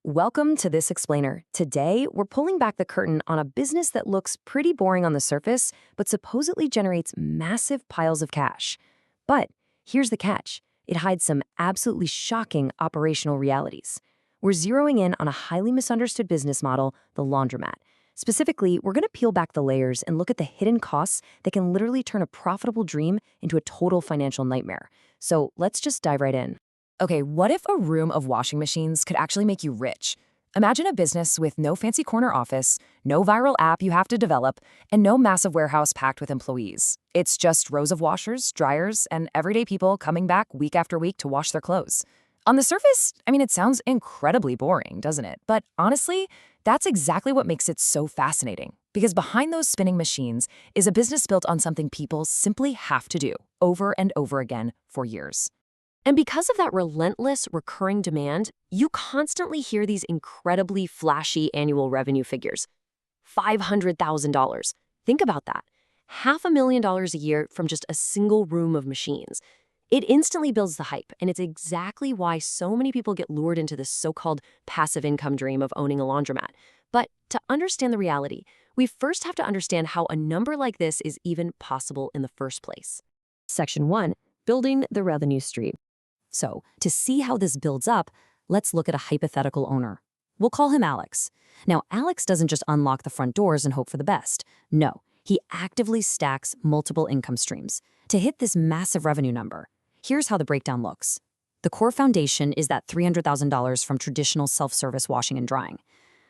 Welcome to This Explainer. Today, we're pulling back the curtain on a business that looks pretty boring on the surface, but supposedly generates massive piles of cash. But here's the catch. It hides some absolutely shocking operational realities. We're zeroing in on a highly misunderstood business model, the laundromat. Specifically, we're going to peel back the layers and look at the hidden costs that can literally turn a profitable dream into a total financial nightmare. So let's just dive right in. Okay, what if a room of washing machines could actually make you rich? Imagine a business with no fancy corner office, no viral app you have to develop, and no massive warehouse packed with employees. It's just rows of washers, dryers, and everyday people coming back week after week to wash their clothes. On the surface, it sounds incredibly boring, doesn't it? But honestly, that's exactly what makes it so fascinating. Because behind those spinning machines is a business built on something people simply have to do over and over again for years. And because of that relentless recurring demand, you constantly hear these incredibly flashy annual revenue figures. $500,000. Think about that. $500,000 a year from just a single room of machines. It instantly builds the hype, and it's exactly why so many people get lured into this so-called passive income dream of owning a laundromat. But to understand the reality, we first have to understand how a number like this is even possible in the first place. Section 1. Building the revenue stream. So, to see how this builds up, let's look at a hypothetical owner. We'll call him Alex. Now, Alex doesn't just unlock the front doors and hope for the best. No, he actively stacks multiple income streams to hit this massive revenue number. Here's how the breakdown looks. The core foundation is that $300,000 from traditional self-service washing and drying.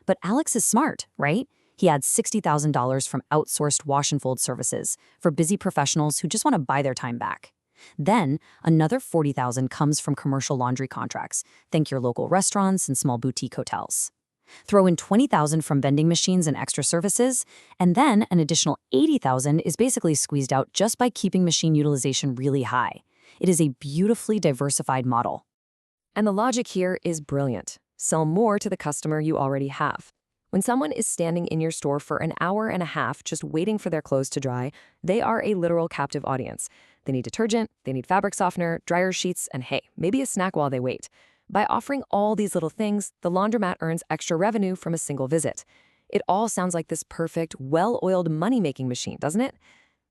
But Alex is smart, right? He adds $60,000 from outsourced wash and fold services for busy professionals who just want to buy their time back. Then, another $40,000 comes from commercial laundry contracts. Think your local restaurants and small boutique hotels. Throw in $20,000 from vending machines and extra services, and then an additional $80,000 is basically squeezed out just by keeping machine utilization really high. It is a beautifully diversified model. And the logic here is brilliant. Sell more to the customer you already have. When someone is standing in your store for an hour and a half just waiting for their clothes to dry, they are a literal captive audience. They need detergent, they need fabric softener, dryer sheets, and hey, maybe a snack while they wait. By offering all these little things, the laundromat earns extra revenue from a single visit. It all sounds like this perfect, well-oiled money-making machine, doesn't it?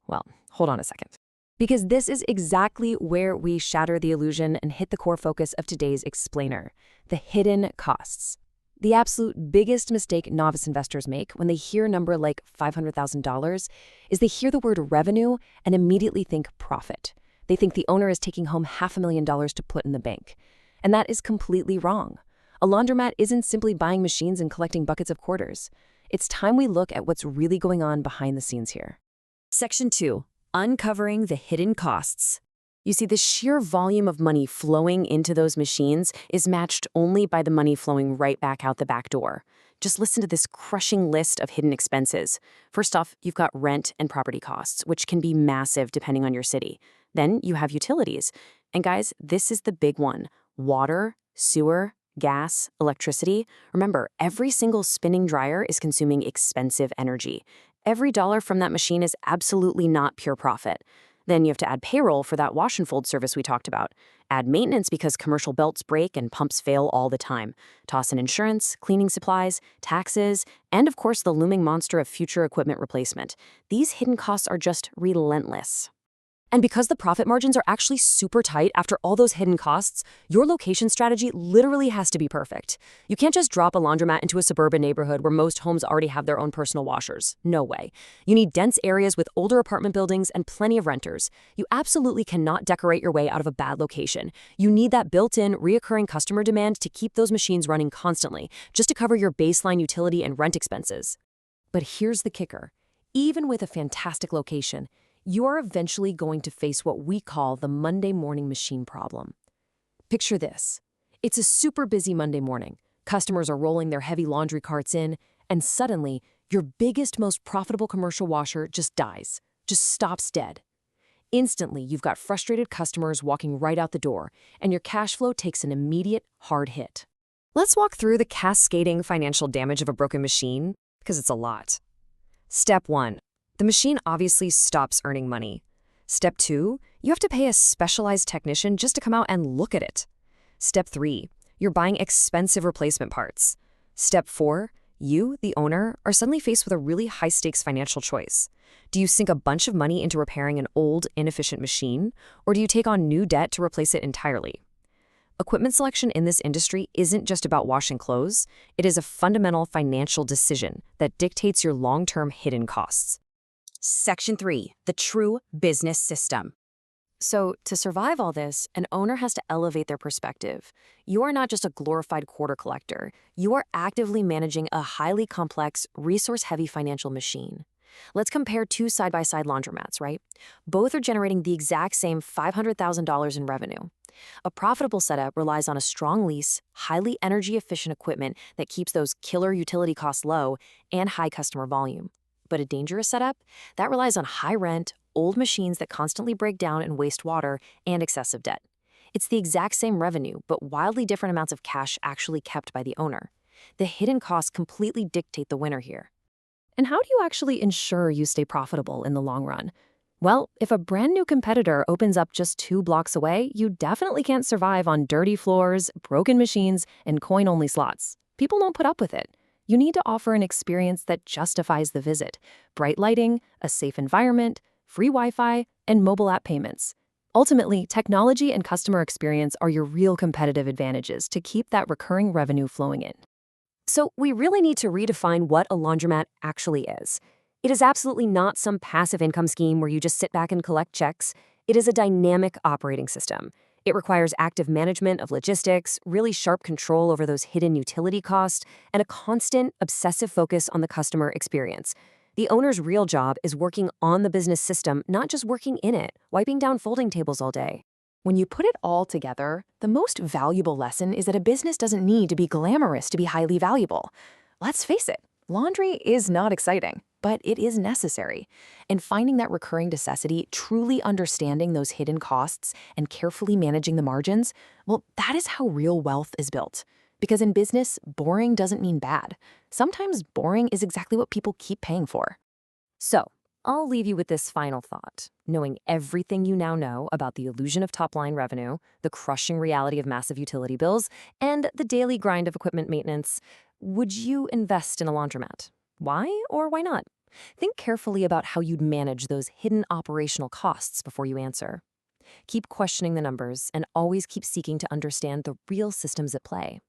Well, hold on a second. Because this is exactly where we shatter the illusion and hit the core focus of today's explainer, the hidden costs. The absolute biggest mistake novice investors make when they hear a number like $500,000 is they hear the word revenue and immediately think profit. They think the owner is taking home $500,000 to put in the bank. And that is completely wrong. A laundromat isn't simply buying machines and collecting buckets of quarters. It's time we look at what's really going on behind the scenes here. Section 2. Uncovering the hidden costs. You see, the sheer volume of money flowing into those machines is matched only by the money flowing right back out the back door. Just listen to this crushing list of hidden expenses. First off, you've got rent and property costs, which can be massive depending on your city. Then you have utilities. And guys, this is the big one. Water, sewer, gas, electricity. Remember, every single spinning dryer is consuming expensive energy. Every dollar from that machine is absolutely not pure profit. Then you have to add payroll for that wash and fold service we talked about. Add maintenance because commercial belts break and pumps fail all the time. Toss in insurance, cleaning supplies, taxes, and of course the looming monster of future equipment replacement. These hidden costs are just relentless. And because the profit margins are actually super tight after all those hidden costs, your location strategy literally has to be perfect. You can't just drop a laundromat into a suburban neighborhood where most homes already have their own personal washers. No way. You need dense areas with older apartment buildings and plenty of renters. You absolutely cannot decorate your way out of a bad location. You need that built-in, reoccurring customer demand to keep those machines running constantly, just to cover your baseline utility and rent expenses. But here's the kicker. Even with a fantastic location, you're eventually going to face what we call the Monday morning machine problem. Picture this. It's a super busy Monday morning. Customers are rolling their heavy laundry carts in, and suddenly, your biggest, most profitable commercial washer just dies, just stops dead. Instantly, you've got frustrated customers walking right out the door, and your cash flow takes an immediate, hard hit. Let's walk through the cascading financial damage of a broken machine, because it's a lot. Step 1. The machine obviously stops earning money. Step 2, you have to pay a specialized technician just to come out and look at it. Step 3, You're buying expensive replacement parts. Step 4, you, the owner, are suddenly faced with a really high-stakes financial choice. Do you sink a bunch of money into repairing an old, inefficient machine, or do you take on new debt to replace it entirely? Equipment selection in this industry isn't just about washing clothes. It is a fundamental financial decision that dictates your long-term hidden costs. Section 3, the true business system. So, to survive all this, an owner has to elevate their perspective. You are not just a glorified quarter collector. You are actively managing a highly complex, resource-heavy financial machine. Let's compare two side-by-side laundromats, right? Both are generating the exact same $500,000 in revenue. A profitable setup relies on a strong lease, highly energy-efficient equipment that keeps those killer utility costs low, and high customer volume. But a dangerous setup? That relies on high rent, old machines that constantly break down and waste water, and excessive debt. It's the exact same revenue, but wildly different amounts of cash actually kept by the owner. The hidden costs completely dictate the winner here. And how do you actually ensure you stay profitable in the long run? Well, if a brand new competitor opens up just 2 blocks away, you definitely can't survive on dirty floors, broken machines, and coin-only slots. People don't put up with it. You need to offer an experience that justifies the visit. Bright lighting, a safe environment, free Wi-Fi, and mobile app payments. Ultimately, technology and customer experience are your real competitive advantages to keep that recurring revenue flowing in. So we really need to redefine what a laundromat actually is. It is absolutely not some passive income scheme where you just sit back and collect checks. It is a dynamic operating system. It requires active management of logistics, really sharp control over those hidden utility costs, and a constant, obsessive focus on the customer experience. The owner's real job is working on the business system, not just working in it, wiping down folding tables all day. When you put it all together, the most valuable lesson is that a business doesn't need to be glamorous to be highly valuable. Let's face it, laundry is not exciting, but it is necessary. And finding that recurring necessity, truly understanding those hidden costs, and carefully managing the margins, well, that is how real wealth is built. Because in business, boring doesn't mean bad. Sometimes boring is exactly what people keep paying for. So, I'll leave you with this final thought. Knowing everything you now know about the illusion of top-line revenue, the crushing reality of massive utility bills, and the daily grind of equipment maintenance, would you invest in a laundromat? Why or why not? Think carefully about how you'd manage those hidden operational costs before you answer. Keep questioning the numbers and always keep seeking to understand the real systems at play.